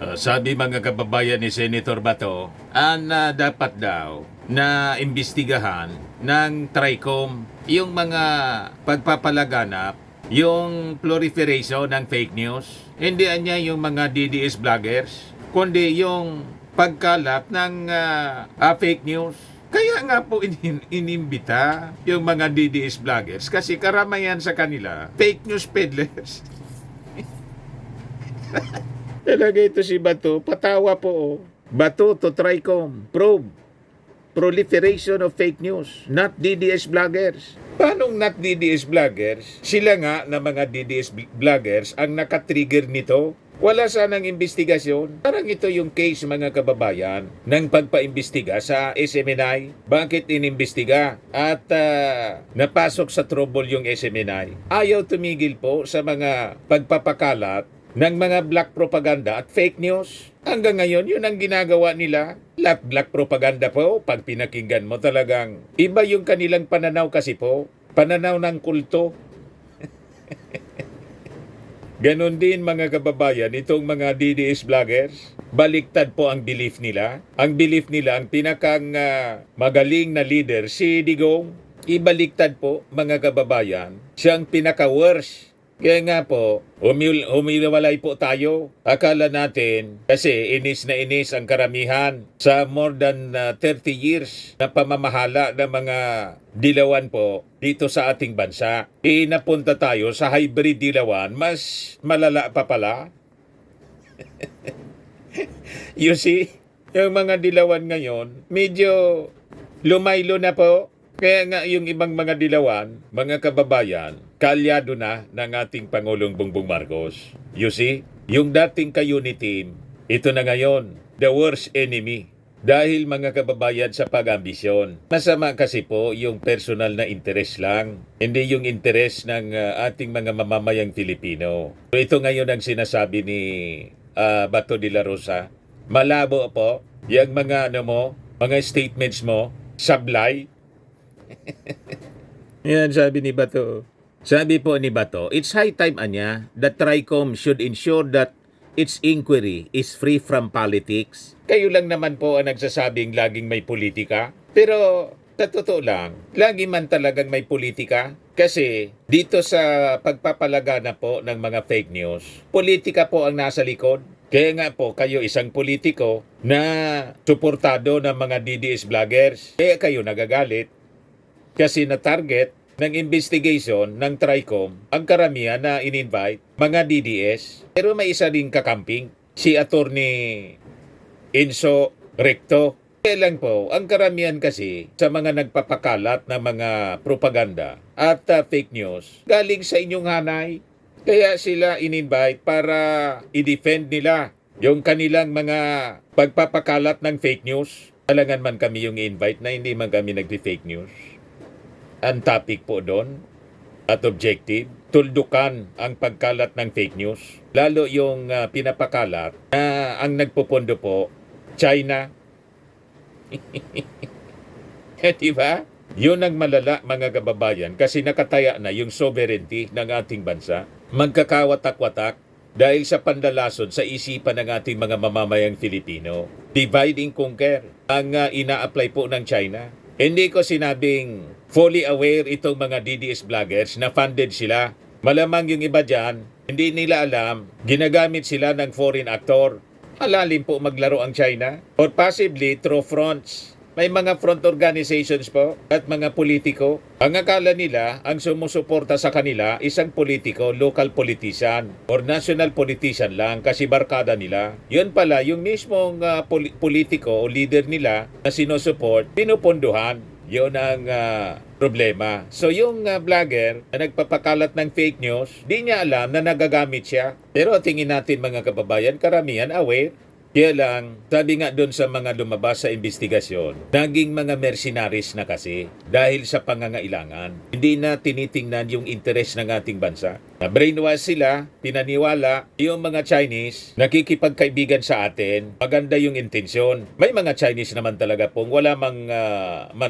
Sabi mga kababayan ni Senator Bato, dapat daw na imbestigahan ng TRICOM yung mga pagpapalaganap, yung proliferation ng fake news. Hindi niya yung mga DDS vloggers, kundi yung pagkalat ng fake news. Kaya nga po inimbita yung mga DDS vloggers kasi karamihan sa kanila fake news peddlers. Talaga ito si Bato, patawa po. Oh. Bato to TRICOM, probe proliferation of fake news, not DDS vloggers. Paano not DDS vloggers? Sila nga na mga DDS vloggers ang nakatrigger nito. Wala sanang investigasyon. Parang ito yung case mga kababayan ng pagpaimbestiga sa SMNI. Bakit inimbestiga? At napasok sa trouble yung SMNI. Ayaw tumigil po sa mga pagpapakalat ng mga black propaganda at fake news. Hanggang ngayon, yun ang ginagawa nila. Black propaganda po, pag pinakinggan mo talagang iba yung kanilang pananaw kasi po. Pananaw ng kulto. Ganon din mga kababayan, itong mga DDS vloggers, baliktad po ang belief nila. Ang belief nila, ang pinakang magaling na leader, si Digong, ibaliktad po mga kababayan, siyang pinaka-worst. Kaya nga po, humiwalay po tayo. Akala natin, kasi inis na inis ang karamihan sa more than 30 years na pamamahala ng mga dilawan po dito sa ating bansa. Napunta tayo sa hybrid dilawan, mas malala pa pala. You see, yung mga dilawan ngayon, medyo lumaylo na po. Kaya nga yung ibang mga dilawan, mga kababayan, kalyado na ng ating Pangulong Bongbong Marcos. You see, yung dating ka-unity team, ito na ngayon, the worst enemy. Dahil mga kababayan sa pag-ambisyon. Masama kasi po yung personal na interest lang, hindi yung interest ng ating mga mamamayang Filipino. So ito ngayon ang sinasabi ni Bato de la Rosa. Malabo po, yung mga mga statements mo, sablay. Yan sabi ni Bato. Sabi po ni Bato, it's high time anya that TRICOM should ensure that its inquiry is free from politics. Kayo lang naman po ang nagsasabing laging may politika. Pero sa totoo lang, lagi man talagang may politika. Kasi dito sa pagpapalagana po ng mga fake news, politika po ang nasa likod. Kaya nga po, kayo isang politiko na suportado ng mga DDS vloggers. Kaya kayo nagagalit. Kasi na-target ng investigation ng TRICOM ang karamihan na in-invite mga DDS. Pero may isa ring kakamping, si Attorney Enzo Recto. Kaya lang po, ang karamihan kasi sa mga nagpapakalat ng mga propaganda at fake news, galing sa inyong hanay. Kaya sila in-invite para i-defend nila yung kanilang mga pagpapakalat ng fake news. Alangan man kami yung invite na hindi man kami nag-fake news. Ang topic po doon at objective, tuldukan ang pagkalat ng fake news. Lalo yung pinapakalat na ang nagpupundo po, China. Diba? Yun ang malala mga kababayan kasi nakataya na yung sovereignty ng ating bansa. Magkakawatak-watak dahil sa pandalason sa isipan ng ating mga mamamayang Filipino. Divide and conquer ang ina-apply po ng China. Hindi ko sinabing fully aware itong mga DDS vloggers na funded sila. Malamang yung iba dyan, hindi nila alam, ginagamit sila ng foreign actor. Malalim po maglaro ang China. Or possibly through fronts. May mga front organizations po at mga politiko. Ang akala nila, ang sumusuporta sa kanila, isang politiko, local politician or national politician lang kasi barkada nila. Yun pala, yung mismong politiko o leader nila na sinusuport, pinupunduhan. Yun ang problema. So yung vlogger na nagpapakalat ng fake news, di niya alam na nagagamit siya. Pero tingin natin mga kababayan, karamihan aware. Kaya lang, sabi nga doon sa mga lumabas sa investigasyon, naging mga mercenaries na kasi dahil sa pangangailangan. Hindi na tinitingnan yung interes ng ating bansa. Na-brainwash sila, pinaniwala, yung mga Chinese, nakikipagkaibigan sa atin, maganda yung intensyon. May mga Chinese naman talaga pong wala mang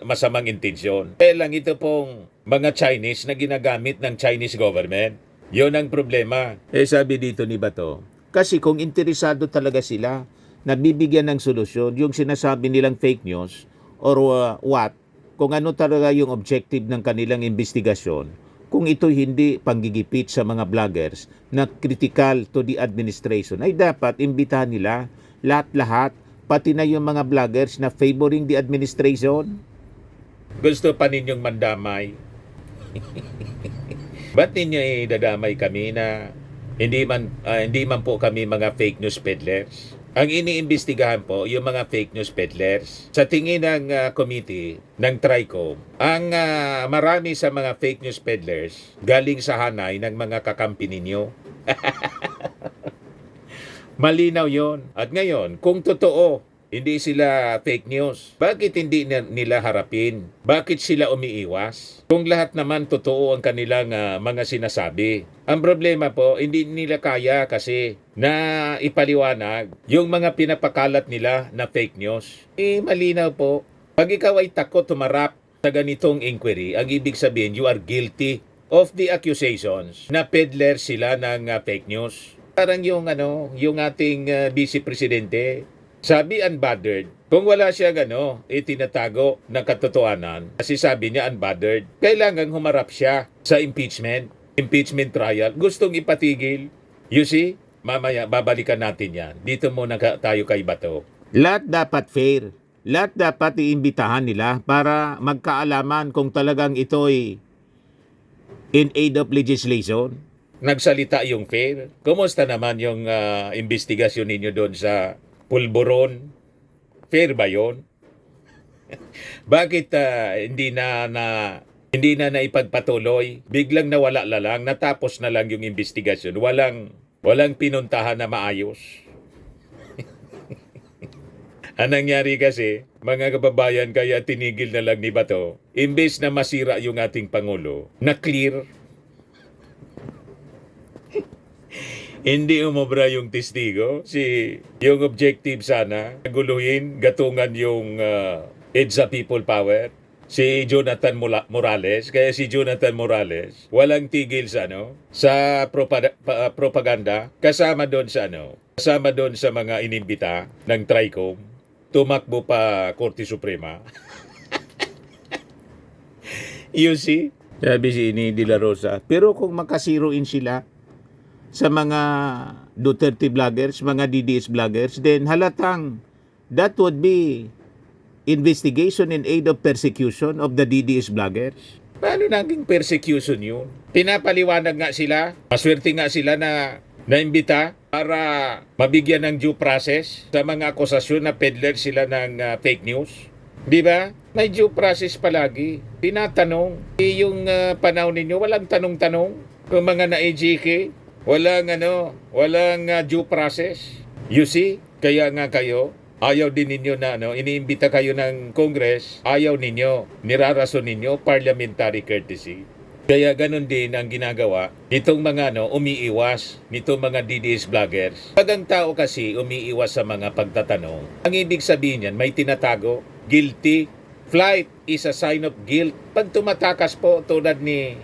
masamang intensyon. Kaya lang ito pong mga Chinese na ginagamit ng Chinese government. Yun ang problema. Sabi dito ni Bato, Kasi kung interesado talaga sila na bibigyan ng solusyon, yung sinasabi nilang fake news or what, kung ano talaga yung objective ng kanilang investigasyon, kung ito hindi panggigipit sa mga vloggers na critical to the administration, ay dapat imbitahan nila lahat-lahat, pati na yung mga vloggers na favoring the administration. Gusto pa ninyong mandamay? Ba't ninyo idadamay kami na hindi man po kami mga fake news peddlers? Ang iniimbestigahan po yung mga fake news peddlers. Sa tingin ng committee ng TRICOM, ang marami sa mga fake news peddlers galing sa hanay ng mga kakampi ninyo. Malinaw yon. At ngayon, kung totoo, hindi sila fake news, bakit hindi nila harapin? Bakit sila umiiwas? Kung lahat naman totoo ang kanilang mga sinasabi. Ang problema po, hindi nila kaya kasi na ipaliwanag yung mga pinapakalat nila na fake news. Malinaw po. Pag ikaw ay takot tumarap sa ganitong inquiry, ang ibig sabihin, you are guilty of the accusations na peddler sila ng fake news. Parang yung ating vice presidente, sabi unbothered. Kung wala siya tinatago ng katotohanan, kasi sabi niya unbothered, kailangan humarap siya sa impeachment trial. Gustong ipatigil. You see? Mamaya, babalikan natin yan. Dito muna tayo kay Bato. Lahat dapat fair. Lahat dapat iimbitahan nila para magkaalaman kung talagang ito'y in aid of legislation. Nagsalita yung fair. Kumusta naman yung investigasyon ninyo doon sa Pulburon? Fair ba yun? Bakit hindi na naipagpatuloy? Biglang nawala lang, natapos na lang yung investigasyon. Walang pinuntahan na maayos. Ang nangyari kasi, mga kababayan, kaya tinigil na lang ni Bato. Imbes na masira yung ating Pangulo, na clear. Hindi umobra yung testigo. Yung objective sana, guluhin, gatungan yung EDSA People Power. Si Jonathan Morales. Kaya si Jonathan Morales, walang tigil sa propaganda. Kasama doon sa mga inimbita ng TRICOM. Tumakbo pa Korte Suprema. You see? Sabi si Ini De La Rosa. Pero kung makasiroin sila sa mga Duterte vloggers, mga DDS vloggers, then halatang that would be investigation in aid of persecution of the DDS vloggers. Paano naging persecution yun? Pinapaliwanag nga sila, maswerte nga sila na naimbita para mabigyan ng due process sa mga akusasyon na peddler sila ng fake news. Di ba? May due process palagi. Tinatanong. Yung panahon ninyo, walang tanong-tanong. Kung mga na-EJK, walang due process. You see? Kaya nga kayo, ayaw din ninyo na iniimbita kayo ng Congress, ayaw ninyo, nirarason ninyo parliamentary courtesy. Kaya ganun din ang ginagawa nitong mga umiiwas, nitong mga DDS vloggers. Pag ang tao kasi umiiwas sa mga pagtatanong, ang ibig sabihin niyan, may tinatago, guilty. Flight is a sign of guilt. Pag tumatakas po tulad ni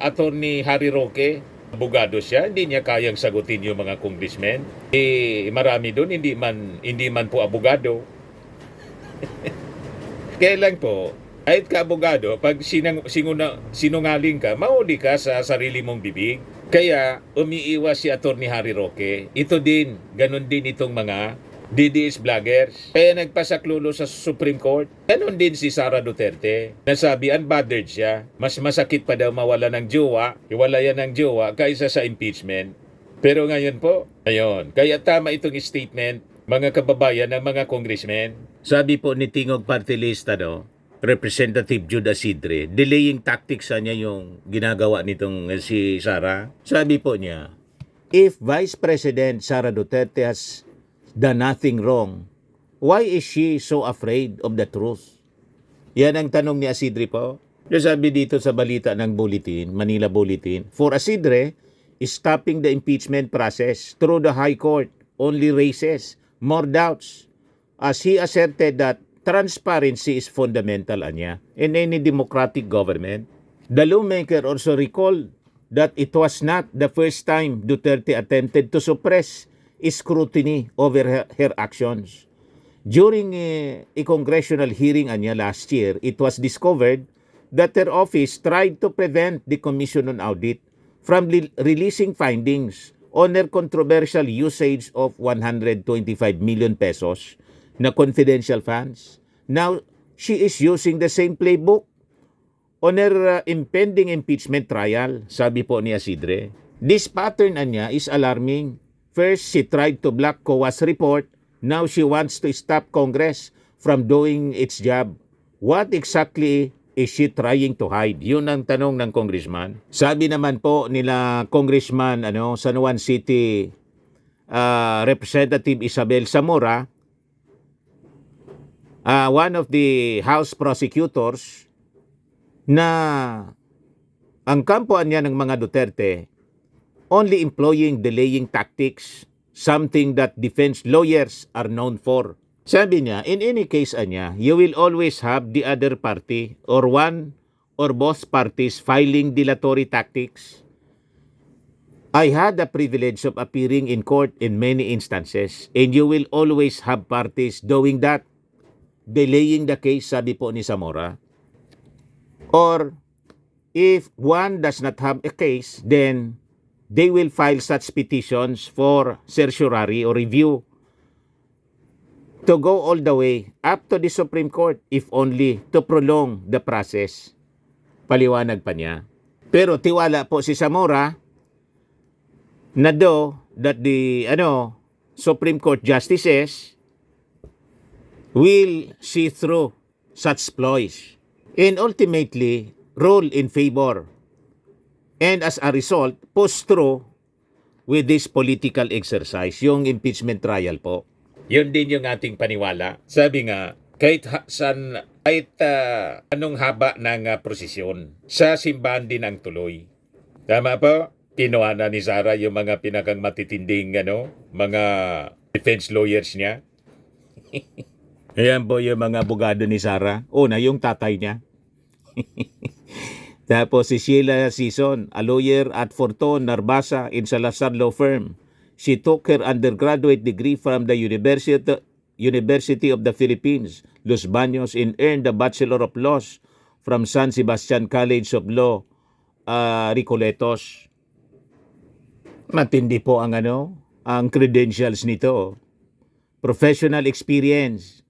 Attorney Harry Roque, abogado siya, hindi niya kayang sagutin yung mga congressmen. Marami doon, hindi man po abogado. Kailan po, kahit ka abogado, pag sinungaling ka, mahuli ka sa sarili mong bibig. Kaya, umiiwas si Attorney Harry Roque. Ito din, ganun din itong mga DDS vloggers. Kaya nagpasaklulo sa Supreme Court. Ganon din si Sara Duterte. Nasabi, unbothered siya. Mas masakit pa daw mawala ng jowa, hiwalayan ng jowa, kaysa sa impeachment. Pero ngayon po, kaya tama itong statement, mga kababayan ng mga congressmen. Sabi po ni Tingog Party List, Representative Jude Asidre, delaying tactics niya yung ginagawa nitong si Sara. Sabi po niya, If Vice President Sara Duterte has done nothing wrong, why is she so afraid of the truth? Yan ang tanong ni Asidre po. Sabi dito sa balita ng Bulletin, Manila Bulletin, for Asidre, stopping the impeachment process through the High Court only raises more doubts, as he asserted that transparency is fundamental in any democratic government. The lawmaker also recalled that it was not the first time Duterte attempted to suppress scrutiny over her actions. During a congressional hearing niya last year, it was discovered that her office tried to prevent the Commission on Audit from releasing findings on her controversial usage of 125 million pesos na confidential funds. Now, she is using the same playbook on her impending impeachment trial, sabi po ni Isidre. This pattern niya is alarming. First, she tried to block COA's report. Now she wants to stop Congress from doing its job. What exactly is she trying to hide? Yun ang tanong ng congressman. Sabi naman po nila Congressman San Juan City Representative Isabel Zamora, one of the House prosecutors, na ang kampuan niya ng mga Duterte only employing delaying tactics, something that defense lawyers are known for. Sabi niya, in any case you will always have the other party or one or both parties filing dilatory tactics. I had the privilege of appearing in court in many instances, and you will always have parties doing that, delaying the case, sabi po ni Zamora. Or if one does not have a case, then they will file such petitions for certiorari or review to go all the way up to the Supreme Court, if only to prolong the process. Paliwanag pa niya. Pero tiwala po si Zamora na that the Supreme Court justices will see through such ploys and ultimately rule in favor, and as a result, push through with this political exercise, yung impeachment trial po. Yun din yung ating paniwala. Sabi nga, kahit anong haba ng prosesyon, sa simbahan din ang tuloy. Tama po? Kinuha na ni Sara yung mga pinakang matitinding mga defense lawyers niya. Ayan po yung mga abogado ni Sara. Una, yung tatay niya. Tapos si Sheila Sison, a lawyer at Fortun Narbasa in Salazar Law Firm. She took her undergraduate degree from the University of the Philippines, Los Baños, and earned a Bachelor of Laws from San Sebastian College of Law, Recoletos. Matindi po ang credentials nito. Professional experience.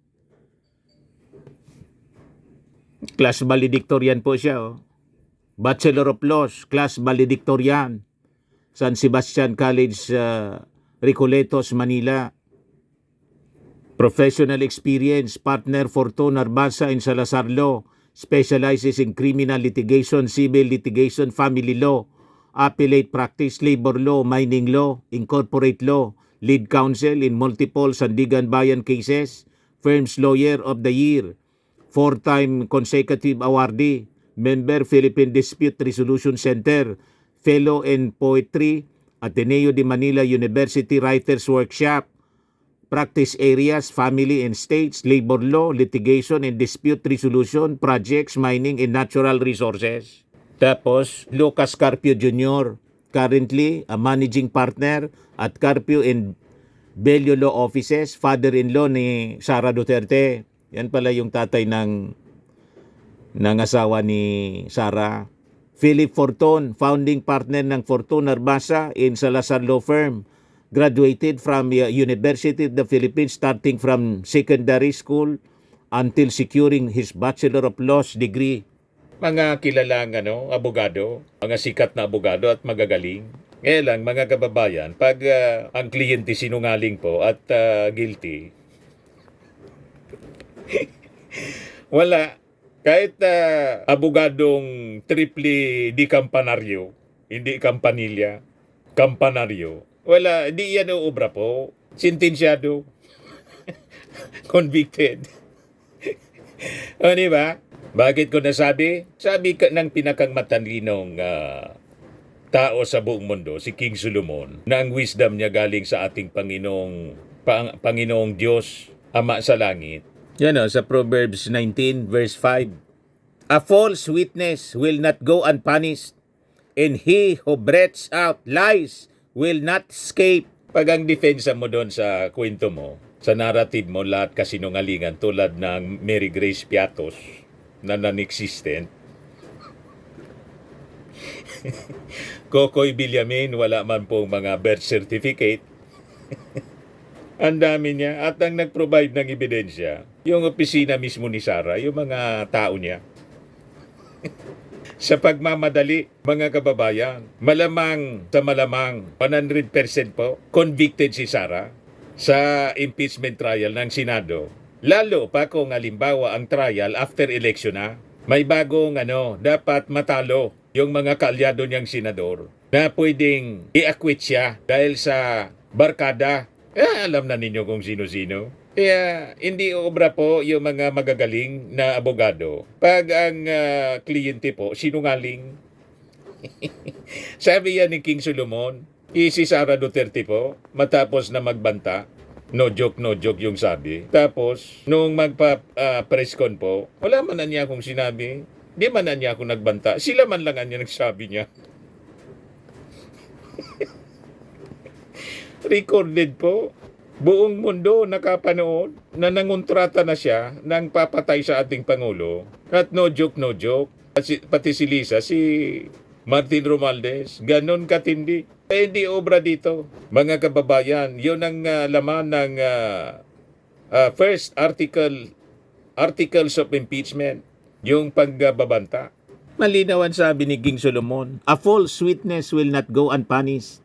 Class valedictorian po siya. Bachelor of Laws, class valedictorian. San Sebastian College, Recoletos, Manila. Professional experience, partner Fortun Narbasa in Salazar Law. Specializes in criminal litigation, civil litigation, family law, appellate practice, labor law, mining law, incorporate law. Lead counsel in multiple Sandigan Bayan cases. Firm's Lawyer of the Year. 4-time consecutive awardee, member Philippine Dispute Resolution Center, fellow in poetry, Ateneo de Manila University Writers Workshop, practice areas, family and states, labor law, litigation and dispute resolution, projects, mining and natural resources. Tapos, Lucas Carpio Jr., currently a managing partner at Carpio and Bello Law Offices, father-in-law ni Sara Duterte. Yan pala yung tatay ng asawa ni Sara. Philip Fortun, founding partner ng Fortun Narbasa in Salazar Law Firm. Graduated from University of the Philippines starting from secondary school until securing his Bachelor of Laws degree. Mga kilalang abogado, mga sikat na abogado at magagaling. Ngayon lang, mga kababayan, pag ang kliyente sinungaling po at guilty, wala. Kahit abogadong triple di kampanaryo, hindi kampanilya, kampanaryo, wala, di yan uubra po. Sentensyado. Convicted. O, di ba? Bakit ko nasabi? Sabi ka ng pinakang matalinong tao sa buong mundo, si King Solomon, na ang wisdom niya galing sa ating Panginoong Diyos, Ama sa langit. Yan sa Proverbs 19 verse 5. A false witness will not go unpunished, and he who breathes out lies will not escape. Pag ang depensa mo doon sa kwento mo, sa narrative mo, lahat kasinungalingan tulad ng Mary Grace Piatos na non-existent. Kokoy Villamin, wala man pong mga birth certificate. Ang dami niya. At ang nag-provide ng ebidensya, yung opisina mismo ni Sara, yung mga tao niya. Sa pagmamadali, mga kababayan, malamang 100% po, convicted si Sara sa impeachment trial ng Senado. Lalo pa kung halimbawa ang trial after election na, may bagong dapat matalo yung mga kaalyado niyang senador na pwedeng i-acquit siya dahil sa barkada. Alam na ninyo kung sino-sino. Kaya hindi obra po yung mga magagaling na abogado pag ang kliyente po sinungaling. Sabi yan ni King Solomon, si Sara Duterte po, matapos na magbanta, no joke yung sabi. Tapos, nung magpa-press con po, wala man na niya akong sinabi. Di man na niya akong nagbanta. Sila man lang niya nagsabi niya. Recorded po. Buong mundo nakapanood na nangontrata na siya ng papatay sa ating Pangulo. At no joke. Pati si Lisa, si Martin Romualdez, ganon katindi. Hindi obra dito. Mga kababayan, yun ang laman ng first articles of impeachment, yung pagbabanta. Malinaw ang sabi ni King Solomon, a false witness will not go unpunished,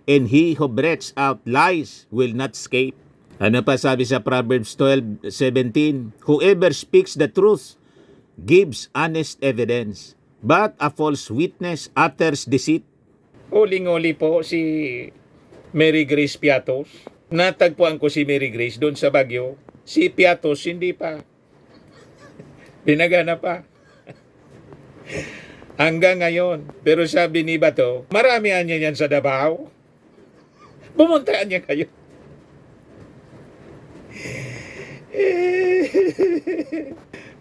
and he who breathes out lies will not escape. Ano pa sabi sa Proverbs 12:17? Whoever speaks the truth gives honest evidence, but a false witness utters deceit. Uling-uli po si Mary Grace Piatos. Natagpuan ko si Mary Grace doon sa Baguio. Si Piatos hindi pa. Pinagana pa. Hanggang ngayon. Pero sabi ni Bato, marami niya yan sa Davao. Pumuntaan niya kayo.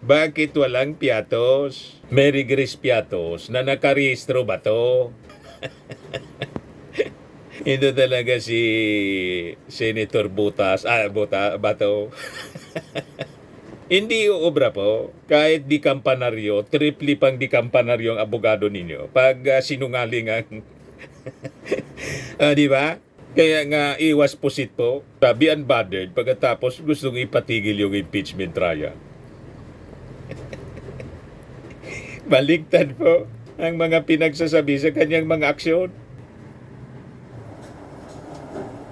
Bakit walang Piatos? Mary Grace Piatos na nakarehistro ba to? Ito talaga si Senator Bato. Hindi uobra po. Kahit di kampanaryo, triple pang di kampanaryo ang abogado ninyo. Pag sinungaling ang... di ba? Kaya nga, iwas pusit po. Sabi unbothered, pagkatapos gustong ipatigil yung impeachment trial. Baligtad po ang mga pinagsasabi sa kanyang mga aksyon.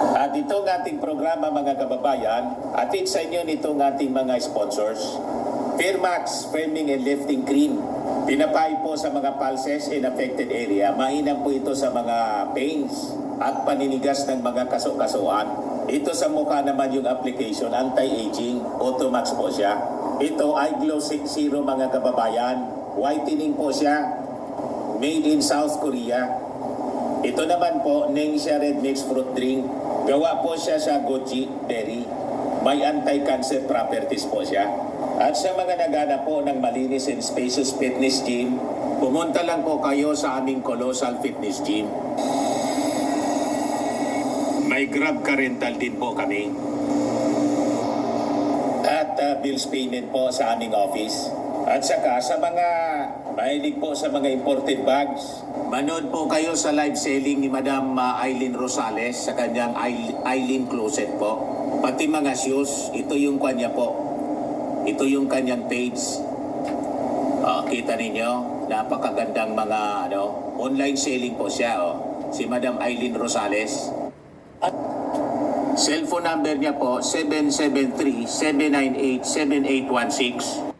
At itong ating programa, mga kababayan, atid sa inyo nitong ating mga sponsors. Fairmax Firming and Lifting Cream. Pinapay po sa mga pulses in affected area. Mainam po ito sa mga pains at paninigas ng mga kaso-kasuan. Ito sa mukha naman yung application, anti-aging, Automax po siya. Ito ay Glow 60, mga kababayan. Whitening po siya. Made in South Korea. Ito naman po, Nengxia Red Mix Fruit Drink. Gawa po siya sa goji berry. May anti-cancer properties po siya. At sa mga naghanap po ng malinis and spacious fitness gym, pumunta lang po kayo sa aming Colossal Fitness Gym. May Grab car rental din po kami. At bills payment po sa aming office. At saka sa mga mahilig po sa mga imported bags, manood po kayo sa live selling ni Madam Eileen Rosales sa kanyang Eileen Closet po. Pati mga shoes, ito yung kanya po. Ito yung kanyang page. Kita ninyo, napakagandang mga online selling po siya. Si Madam Eileen Rosales. At cellphone number niya po, 773-798-7816.